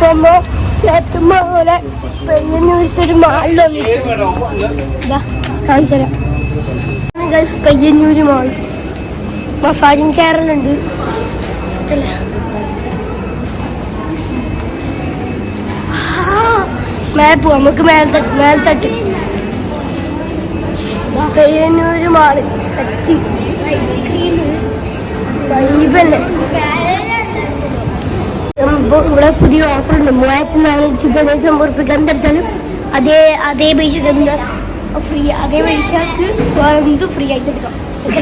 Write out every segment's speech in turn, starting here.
അപ്പൊ എത്തുമ്പോ പോലെ പയ്യന്നൂരത്തൊരു മാളിൽ കാണിച്ചു തരാം. പയ്യന്നൂര് മാള് മസാജിങ് ചെയറിലുണ്ട്. മേലെ പോവാം, നമുക്ക് മേൽത്തട്ട് പയ്യന്നൂര് മാള് ടച്ച് വൈബല്ലേ. ഇവിടെ പുതിയ ഓഫർ ഉണ്ട്. 3490 റുപ്യക്ക് എന്തെടുത്താലും അതേ പൈസക്ക് എന്താ ഫ്രീ, അതേ പൈസക്ക് എന്ത് ഫ്രീ ആയിട്ട് എടുക്കാം. ഓക്കെ,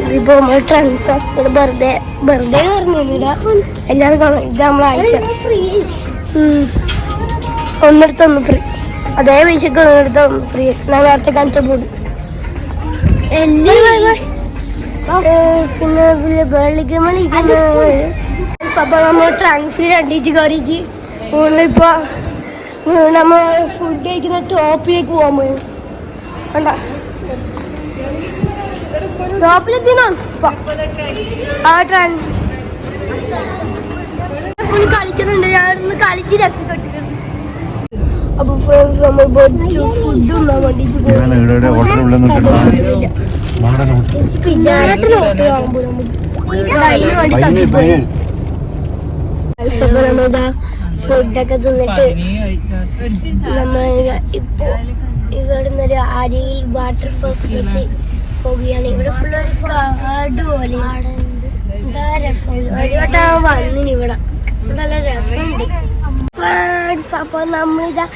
ഇതിപ്പോ നമ്മൾ ട്രെൻഡ്സ് വെറുതെ പറഞ്ഞില്ല, എല്ലാവരും കാണും. ഇത് നമ്മളാഴ്ച ഒന്നെടുത്തൊന്ന് ഫ്രീ, അതേ പൈസക്ക് ഒന്നെടുത്തൊന്ന് ഫ്രീ. ഞാൻ നേരത്തെ കാണിച്ച പോലും പിന്നെ വെള്ളിക്കമണി. അപ്പൊ നമ്മൾ ട്രാൻസ്ഫർ അടിച്ച് കയറിച്ച് ഇപ്പൊ നമ്മൾ ഫുഡ് കഴിക്കുന്ന ടോപ്പിലേക്ക് പോകാൻ പോയി. കണ്ട ടോപ്പിലെത്തിനോ ഫുൾ കളിക്കുന്നുണ്ട്. ഞാനൊന്ന് കളിച്ച് രക്ഷപ്പെട്ടിട്ടുണ്ട്. അപ്പൊ ഫ്രണ്ട്സ് നമ്മൾ ഫുഡ് ഉണ്ണാൻ വേണ്ടിട്ട് ഫുഡൊക്കെ തിന്നിട്ട് നമ്മൾ ഇപ്പൊ ഇവിടുന്നൊരു അരിയിൽ വാട്ടർ ഫാൾസിലേക്ക് പോവുകയാണ്. ഇവിടെ ഫുൾ ഒരു കാട് പോലെ. എന്താ രസം, ഒരു വട്ടം വന്നിന് ഇവിടെ നല്ല രസമുണ്ട്. അപ്പൊ നമ്മളിതാ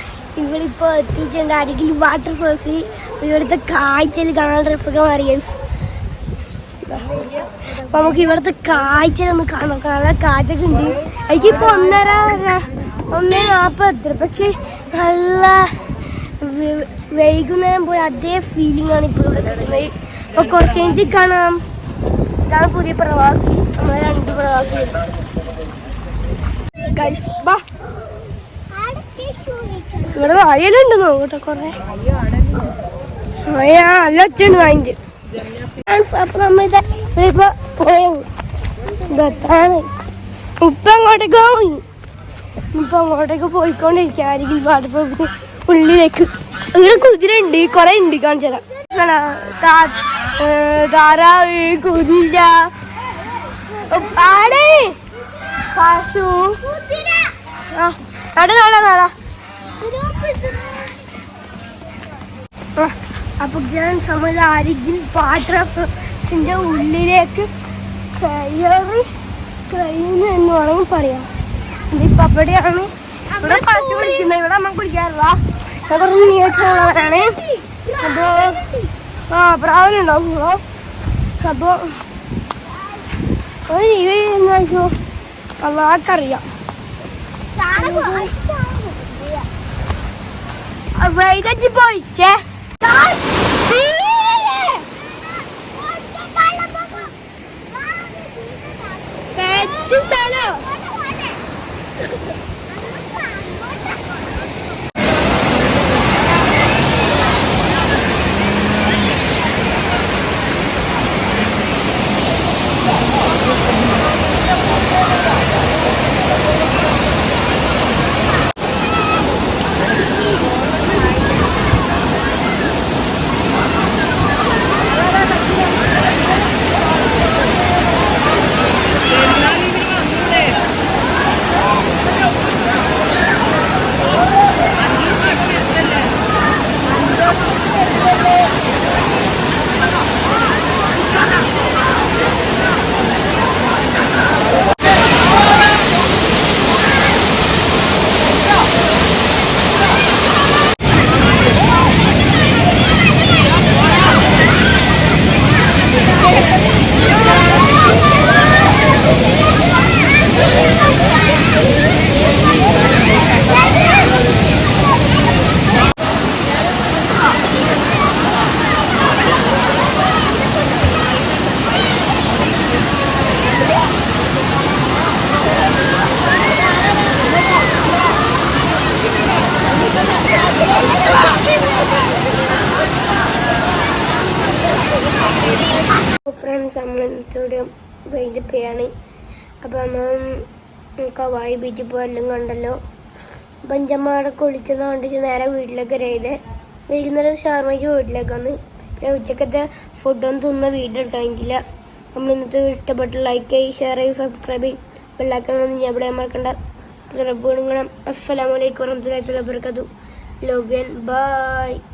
ഇവിടിപ്പോ എത്തിയിട്ടുണ്ട് അരികിൽ വാട്ടർ ഫാൾസിൽ. ഇവിടുത്തെ കാഴ്ചയിൽ കാണാൻ രസമൊക്കെ അറിയാം. അപ്പൊ നമുക്ക് ഇവിടുത്തെ കാഴ്ചയിലൊന്ന് കാണാം. നല്ല കാറ്റൊക്കെ ഉണ്ട്. എനിക്കിപ്പോ 1:40 പക്ഷെ നല്ല വൈകുന്നേരം പോലെ അതേ ഫീലിംഗ് ആണ് ഇപ്പൊ ഇവിടെ കിട്ടുന്നത്. അപ്പൊ കുറച്ച് കഴിഞ്ഞ് കാണാം. ഇതാണ് പുതിയ പ്രവാസി, നമ്മളെ 2 പ്രവാസി. ഇവിടെ വയലുണ്ട് നോക്കട്ടെ, കൊറേ മഴ നല്ല ഒച്ചുണ്ട് അതിൻ്റെ. അപ്പൊ നമ്മളിതാ ഇപ്പൊ പോയത് ഇതാണ്. ഇപ്പൊ അങ്ങോട്ടേക്ക് പോയിക്കൊണ്ടിരിക്കുക അരികിൽ വാട്ടർഫോൾസിന് ഉള്ളിലേക്ക്. ഇവിടെ കുതിര ഉണ്ട്, കൊറേ ഉണ്ട്, കാണിച്ചു തരാം. താറാവ്, കുതിര, ആടേ, പശു, നാടാ. അപ്പൊ ഞാൻ സമയം അരികിൽ വാട്ടർഫോൾസിന്റെ ഉള്ളിലേക്ക് കഴിയുന്നു എന്ന് വേണമെങ്കിൽ പറയാം. ഇതിപ്പോ അവിടെയാണ്. ഇവിടെ പശു കുളിക്കുന്നത്, ഇവിടെ അമ്മ കുളിക്കാറില്ല. കുറച്ച് നീട്ടുള്ളവരാണ്. അപ്പോ പ്രാവലുണ്ടാവും. അപ്പൊ അല്ലാക്കറിയാം. വൈകി പോയിച്ചേ സ്ഥലോ. ഫ്രണ്ട്സ്, നമ്മളിവിടെ വൈകിട്ടാണ്. അപ്പം നമുക്ക് വായി ബീച്ചിൽ പോയെല്ലാം കണ്ടല്ലോ. പഞ്ചമാടെ കുളിക്കുന്ന കണ്ടിട്ട് നേരെ വീട്ടിലേക്ക് വരയില്ലേ. വൈകുന്നേരം ഷാർമയ്ക്ക് വീട്ടിലേക്ക് വന്ന് പിന്നെ ഉച്ചക്കത്തെ ഫുഡൊന്നും തിന്ന വീഡിയോ എടുക്കാൻ കഴിഞ്ഞില്ല. നമ്മൾ ഇന്നത്തെ ഇഷ്ടപ്പെട്ട ലൈക്ക് ചെയ്യും, ഷെയർ ചെയ്യും, സബ്സ്ക്രൈബ് ചെയ്യും, ബെല്ലൈക്കൺ ഞാൻ ഇവിടെ മറക്കണ്ട. വീണ്ടും കാണാം. അസ്സലാമു അലൈക്കും വറഹ്മത്തുള്ളാഹി വബറകാതുഹു. Love you, by.